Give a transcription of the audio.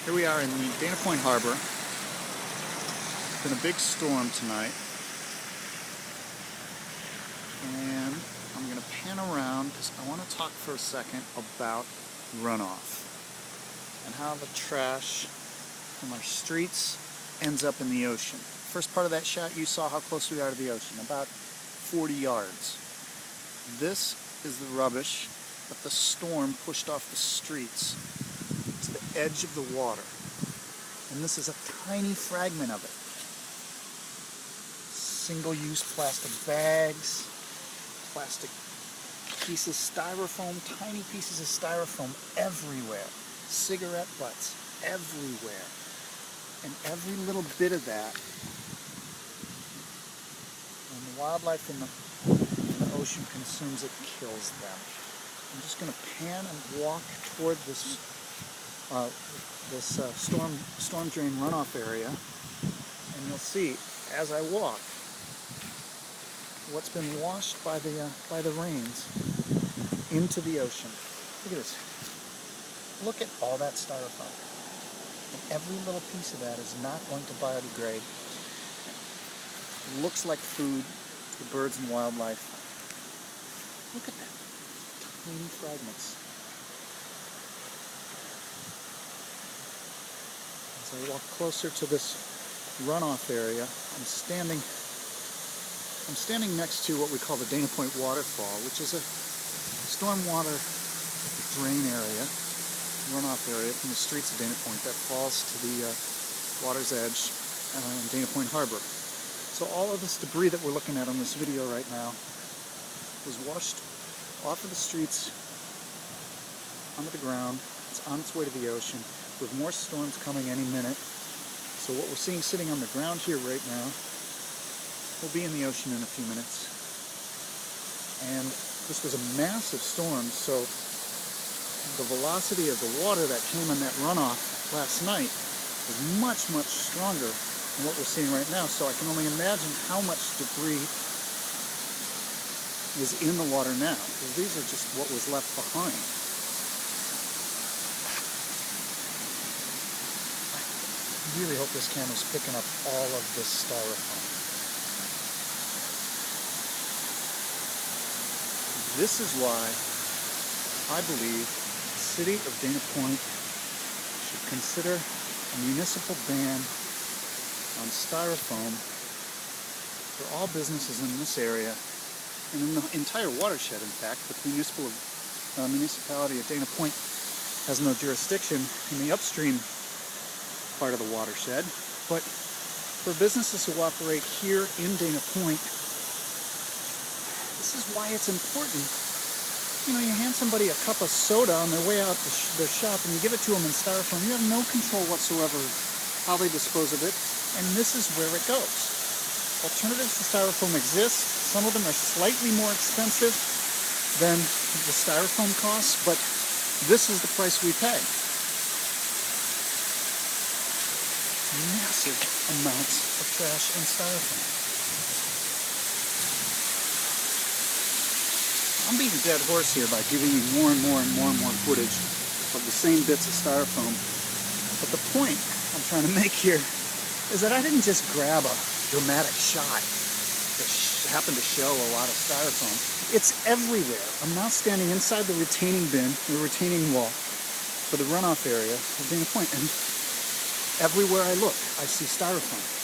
Here we are in the Dana Point Harbor. It's been a big storm tonight. And I'm going to pan around because I want to talk for a second about runoff and how the trash from our streets ends up in the ocean. First part of that shot, you saw how close we are to the ocean, about 40 yards. This is the rubbish that the storm pushed off the streets to the edge of the water. And this is a tiny fragment of it. Single-use plastic bags, plastic pieces, styrofoam, tiny pieces of styrofoam everywhere. Cigarette butts everywhere. And every little bit of that, when the wildlife in the ocean consumes it, kills them. I'm just going to pan and walk toward this storm drain runoff area, and you'll see as I walk what's been washed by the rains into the ocean. Look at this. Look at all that styrofoam. And every little piece of that is not going to biodegrade. It looks like food to birds and wildlife. Look at that. Tiny fragments. As I walk closer to this runoff area, I'm standing next to what we call the Dana Point Waterfall, which is a stormwater drain area, runoff area from the streets of Dana Point that falls to the water's edge in Dana Point Harbor. So all of this debris that we're looking at on this video right now was washed off of the streets onto the ground. It's on its way to the ocean with more storms coming any minute. So what we're seeing sitting on the ground here right now will be in the ocean in a few minutes. And this was a massive storm, so the velocity of the water that came in that runoff last night was much, much stronger than what we're seeing right now. So I can only imagine how much debris is in the water now, because these are just what was left behind. I really hope this camera's picking up all of this styrofoam. This is why I believe the city of Dana Point should consider a municipal ban on styrofoam for all businesses in this area and in the entire watershed, in fact. But the municipality of Dana Point has no jurisdiction in the upstream part of the watershed. But for businesses who operate here in Dana Point, this is why it's important. You know, you hand somebody a cup of soda on their way out their shop and you give it to them in styrofoam. You have no control whatsoever how they dispose of it, and this is where it goes. Alternatives to styrofoam exist. Some of them are slightly more expensive than the styrofoam costs, but this is the price we pay. Massive amounts of trash and styrofoam. I'm beating a dead horse here by giving you more and more footage of the same bits of styrofoam. But the point I'm trying to make here is that I didn't just grab a dramatic shot that happened to show a lot of styrofoam. It's everywhere. I'm now standing inside the retaining bin, the retaining wall, for the runoff area of Dana Point, and everywhere I look, I see styrofoam.